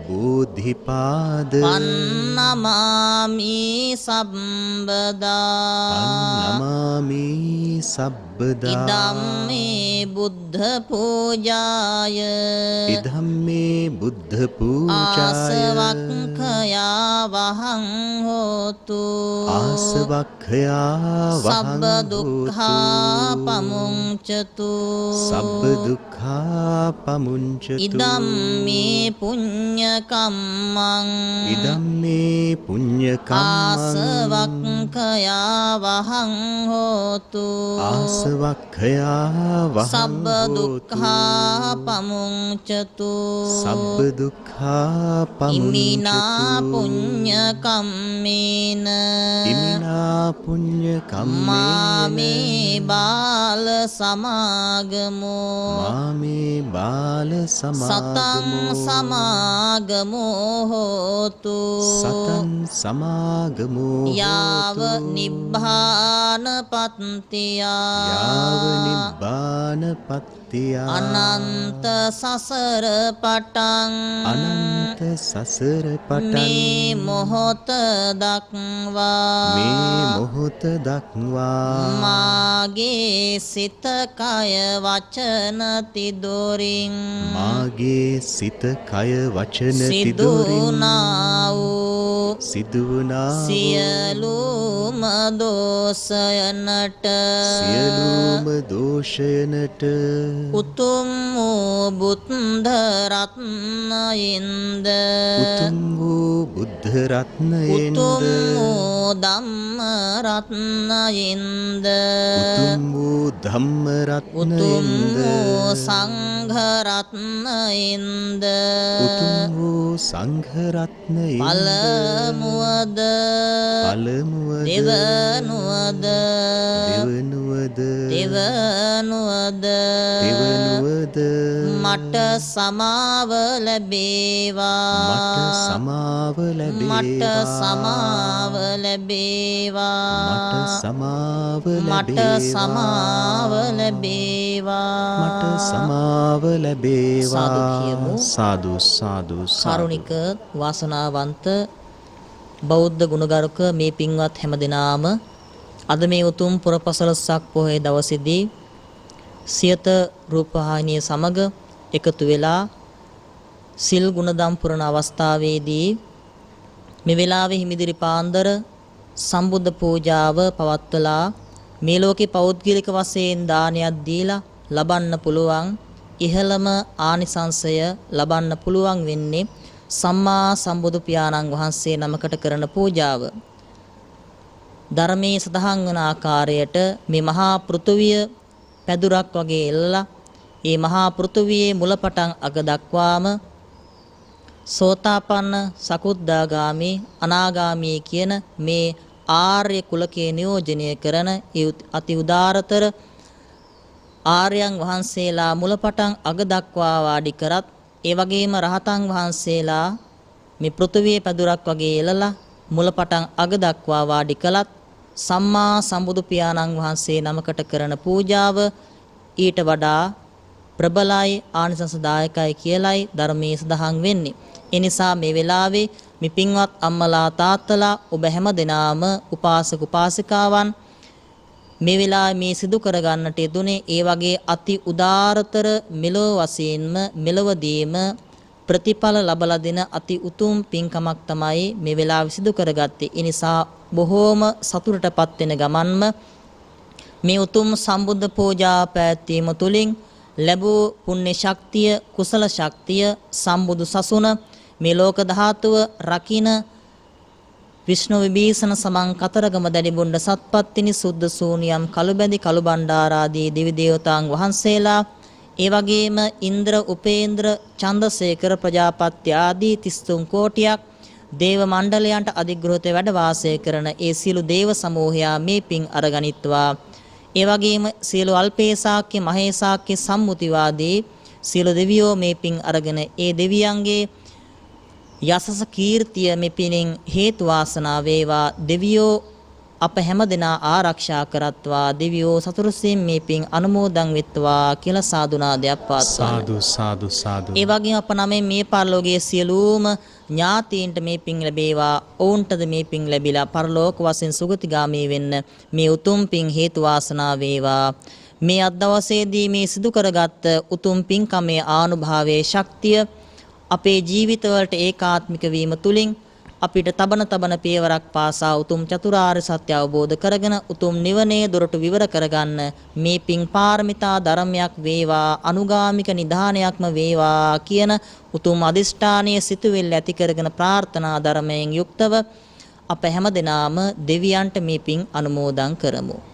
බෝධිපාද පන්නමාමි සම්බදා පන්නමාමි සබ්බදා ඉදම්මේ බුද්ධ පූජාය ඉදම්මේ බුද්ධ පූජාය ආසවක්ඛයා වහං හෝතු ආසවක්ඛයා වහං සබ්බ දුක්ඛා පමුංචතු සබ්බ දුක්ඛා පමුංචතු ඉදම්මේ පුඤ්ඤ කම්මං ඉදම්මේ පුඤ්ඤ කම්මං ආසවක්ඛයා වහං හෝතු ආසවක්ඛයා වහං සබ්බ දුක්ඛා පමුංචතු සබ්බ දුක්ඛා ඉමිනා පමුංචතු පුඤ්ඤ කම්මේන ඉමිනා පුඤ්ඤ කම්මේන මාමේ බාල සමාගමෝ මාමේ බාල සතං සමාගමෝ සමාගමෝ හෝතු සතං සමාගමෝ යාව හෝතු. නිබ්බාන පත්තියා යාව නිබ්බාන පත්තියා සිටියා අනන්ත සසර පටන් අනන්ත සසර පටන් මේ මොහොත දක්වා මාගේ සිත කය වචන තිදොරින් මාගේ සිත කය වචන තිදොරින් සිදුවුණා සියලුම දෝෂයනට උතුම් වූ බුද්ධ රත්නයෙන්ද උතුම් වූ බුද්ධ රත්නයෙන්ද උතුම් වූ ධම්ම රත්නයෙන්ද උතුම් වූ ධම්ම උතුම් රත්නයෙන්ද වූ සංඝ රත්නයෙන්ද උතුම් වූ සංඝ රත්නයෙන්ද පළමුවද දෙවනුවද මට සමාව ලැබේවා මට සමාව ලැබේවා සාදු සාදු කරුණික වාසනාවන්ත බෞද්ධ ගුණගරුක මේ පින්වත් හැමදෙනාම අද මේ උතුම් පුරපසළොස්වක පොහොය දවසේදී සියත රූපවාහිනිය සමග එකතු වෙලා සිල් ගුණදම් පුරන අවස්ථාවේදී මේ වෙලාවේ හිමිදිරි පාන්දර සම්බුද්ධ පූජාව පවත්වලා මේ ලෝකේ පෞද්ගලික වශයෙන් දානයක් දීලා ලබන්න පුළුවන් ඉහළම ආනිසංසය ලබන්න පුළුවන් වෙන්නේ සම්මා සම්බුදු පියාණන් වහන්සේ නමකට කරන පූජාව. ධර්මයේ සඳහන් වන ආකාරයට මේ මහා පෘථුවිය පැදුරක් වගේ එල්ලලා මේ මහා පෘථුවියේ මුලපටන් අග දක්වාම සෝතාපන්න සකුද්දාගාමි අනාගාමි කියන මේ ආර්ය කුලකේ නියෝජනය කරන අති උදාරතර ආර්යයන් වහන්සේලා මුලපටන් අග දක්වා වාඩි කරත් ඒ වගේම රහතන් වහන්සේලා මේ පෘථුවියේ පැදුරක් වගේ එළලා මුලපටන් අග දක්වා වාඩි කළත් සම්මා සම්බුදු පියාණන් වහන්සේ නමකට කරන පූජාව ඊට වඩා ප්‍රබලයි ආනිසංසදායකයි කියලයි ධර්මයේ සඳහන් වෙන්නේ. ඒ නිසා මේ වෙලාවේ මේ පින්වත් අම්මලා තාත්තලා ඔබ හැම දෙනාම උපාසක උපාසිකාවන් මේ වෙලාවේ මේ සිදු කරගන්නට යෙදුනේ ඒ වගේ අති උදාරතර මෙලොව වශයෙන්ම මෙලවදීම ප්‍රතිඵල ලබලා දෙන අති උතුම් පින්කමක් තමයි මේ වෙලාවේ සිදු කරගත්තේ. ඒ නිසා බොහෝම සතුටටපත් වෙන ගමන්ම මේ උතුම් සම්බුද්ධ පූජා පැවැත්වීම තුළින් ලැබූ පුණ්‍ය ශක්තිය, කුසල ශක්තිය, සම්බුදු සසුන මේ ලෝක ධාතුව රකින්න විෂ්ණු විභීෂණ සමන් කතරගම දැඩිබුණ්ඩ සත්පත්තිනි සුද්ධ සූනියම් කළුබැඳි කළුබණ්ඩාරාදී දිවි දේවතාන් වහන්සේලා ඒ වගේම ඉන්ද්‍ර උපේන්ද්‍ර චන්දසේකර ප්‍රජාපති ආදී 33 කෝටියක් දේව මණ්ඩලයන්ට අධිග්‍රහිත වැඩ වාසය කරන ඒ සියලු දේව සමූහයා මේ පින් අරගනිත්වා. ඒ වගේම සියලු අල්පේසාක්‍ය මහේසාක්‍ය සම්මුතිවාදී සියලු දෙවියෝ මේ පින් අරගෙන ඒ දෙවියන්ගේ යසස කීර්තිය මේ පිනෙන් හේතු වාසනා වේවා. දෙවියෝ අප හැමදෙනා ආරක්ෂා කරත්වා. දෙවියෝ සතුරුසින් මේ පින් අනුමෝදන් වෙත්වා කියලා සාදුනාදයක් පවත්වනවා. සාදු සාදු සාදු. ඒ වගේම අප නමෙන් මේ පරලෝකයේ සියලුම ඥාතීන්ට මේ පින් ලැබේවා. ඔවුන්ටද මේ පින් ලැබිලා පරලෝක වශයෙන් සුගතිගාමී වෙන්න මේ උතුම් පින් හේතු වාසනා වේවා. මේ අද දවසේදී මේ සිදු කරගත් උතුම් පින්කමේ ආනුභාවයේ ශක්තිය අපේ ජීවිතවලට ඒකාත්මික වීම තුලින් අපිට තබන පියවරක් පාසා උතුම් චතුරාර්ය සත්‍ය අවබෝධ කරගෙන උතුම් නිවනේ දොරටු විවර කරගන්න මේ පින් පාරමිතා ධර්මයක් වේවා, අනුගාමික නිධානයක්ම වේවා කියන උතුම් අදිෂ්ඨානීය සිතුවිල්ල ඇති කරගෙන ප්‍රාර්ථනා ධර්මයෙන් යුක්තව අප හැමදෙනාම දෙවියන්ට මේ පින් අනුමෝදන් කරමු.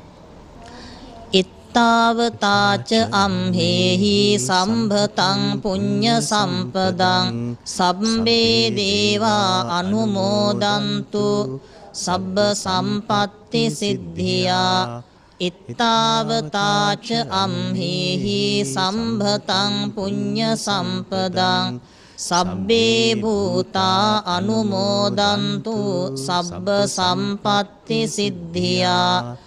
තාවතාච අම්හෙහි සම්භතං පුඤ්ඤ සම්පදං සබ්බේ දේවා අනුමෝදන්තු සබ්බ සම්පත්ති සිද්ධියා. ඉත්තාවතාච අම්හෙහි සම්භතං පුඤ්ඤ සම්පදං සබ්බේ භූතා අනුමෝදන්තු සබ්බ සම්පත්ති සිද්ධියා.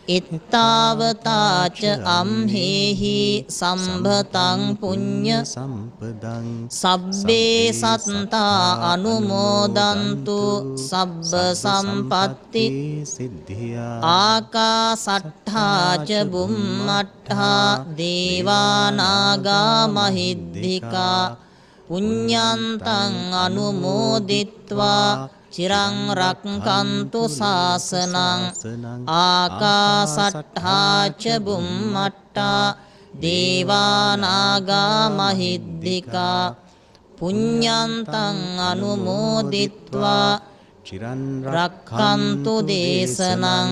එත්තාවතාච අම්හෙහි සම්භතං පුඤ්ඤ සම්පදං සබ්බේ සත්තා අනුමෝදන්තු සබ්බ සම්පatti සිද්ධියා ආකාසට්ඨා ච බුම්මට්ඨා දේවානාගා මහිද්దికා පුඤ්ඤන්තං අනුමෝදිත්වා චිරං රක්ඛන්තු ශාසනං ආකාසට්ඨා ච බුම්මට්ඨා දේවානාගා මහිද්దికා පුඤ්ඤන්තං අනුමෝදිත්වා චිරන් රක්ඛන්තු දේශනං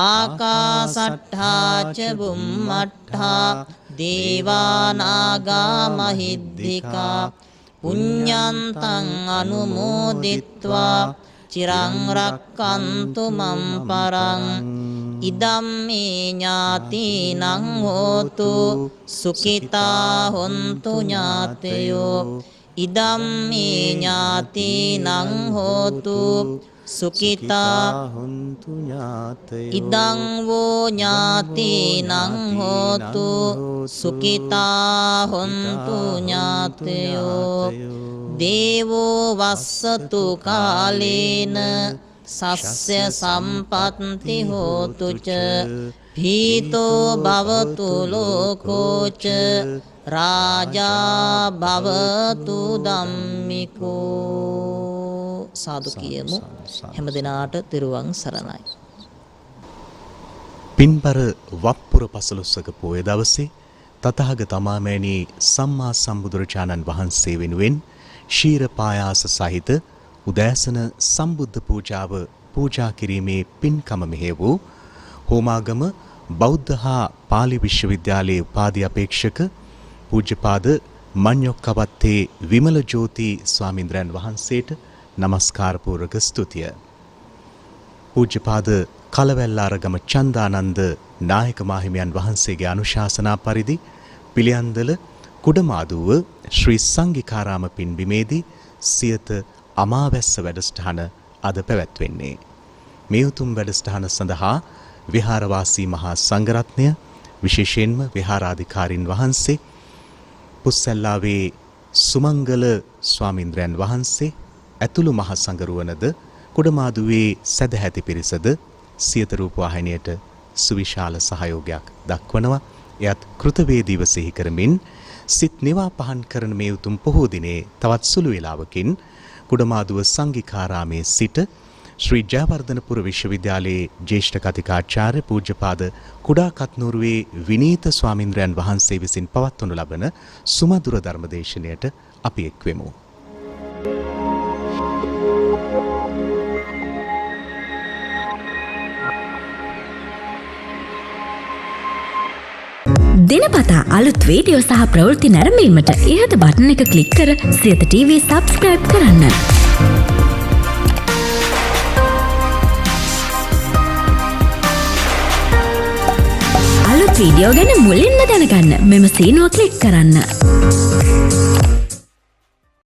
ආකාසට්ඨා ච බුම්මට්ඨා දේවානාගා මහිද්దికා පුඤ්ඤන්තං අනුමෝදිත්වා චිරං රක්ඛන්තු මම් පරං ඉදම්මේ ඥාතිනං හෝතු සුඛිතා හොන්තු ඥාතයෝ ඉදම්මේ ඥාතිනං හෝතු සුඛිතා හොන්තු ඥාතයෝ ඉදං වූ ඥාතිනං හෝතු සුඛිතා හොන්තු ඥාතයෝ දේවෝ වස්සතු කාලේන සස්්‍ය සම්පත්ති හෝතු ච භීතෝ භවතු ලෝකෝච රාජා භවතු ධම්මිකෝ. සාදු කියමු. හැම දිනාට තෙරුවන් සරණයි. පින්බර වප්පුර පසළොස්වක පෝය දවසේ තථාගත අමාමෑණී සම්මා සම්බුදුරජාණන් වහන්සේ වෙනුවෙන් ශීර පායාස සහිත උදෑසන සම්බුද්ධ පූජාව පූජා කිරීමේ පින්කම මෙහෙය වූ හෝමාගම බෞද්ධ හා පාලි විශ්වවිද්‍යාලයේ උපාධි අපේක්ෂක පූජ්‍යපාද මඤ්ඤොක්කවත්තේ විමල ජෝති ස්වාමීන්ද්‍රයන් වහන්සේට নমස්කාර පූර්වක ස්තුතිය. පූජ්‍යපාද කලවැල්ලාරගම චන්දානන්ද නායක මාහිමියන් වහන්සේගේ අනුශාසනා පරිදි පිළියන්දල කුඩමාදුව ශ්‍රී සංඝිකාරාම පින්බිමේදී සියත අමාවැස්ස වැඩසටහන අද පැවැත්වෙන්නේ. මේ උතුම් වැඩසටහන සඳහා විහාරවාසී මහා සංඝරත්නය විශේෂයෙන්ම විහාරාධිකාරින් වහන්සේ පුස්සැල්ලාවේ සුමංගල ස්වාමීන්ද්‍රයන් වහන්සේ ඇතුළු මහ සංඝරුවනද කුඩමාදුවේ සදැහැති පිරිසද සියත රූපවාහිනියට සුවිශාල සහයෝගයක් දක්වනවා. එයත් කෘතවේදීව සිහි කරමින් සිත් නිවා පහන් කරන මේ උතුම් පොහෝ දිනේ තවත් සුළු වේලාවකින් කුඩමාදුව සංඝිකාරාමේ සිට ශ්‍රී ජයවර්ධනපුර විශ්වවිද්‍යාලයේ ජ්‍යෙෂ්ඨ කතිකාචාර්ය පූජ්‍යපාද කුඩා කත්නූරුවේ විනීත ස්වාමින්ද්‍රයන් වහන්සේ විසින් පවත්වනු ලබන සුමధుර ධර්මදේශනයට අපි එක්වෙමු. දිනපතා අලුත් වීඩියෝ සහ ප්‍රවෘත්ති නැරඹීමට ඉහත බටන් එක ක්ලික් කර සියත TV සබ්ස්ක්‍රයිබ් කරන්න. අලුත් වීඩියෝ ගැන මුලින්ම දැනගන්න මෙම සීනුව ක්ලික් කරන්න.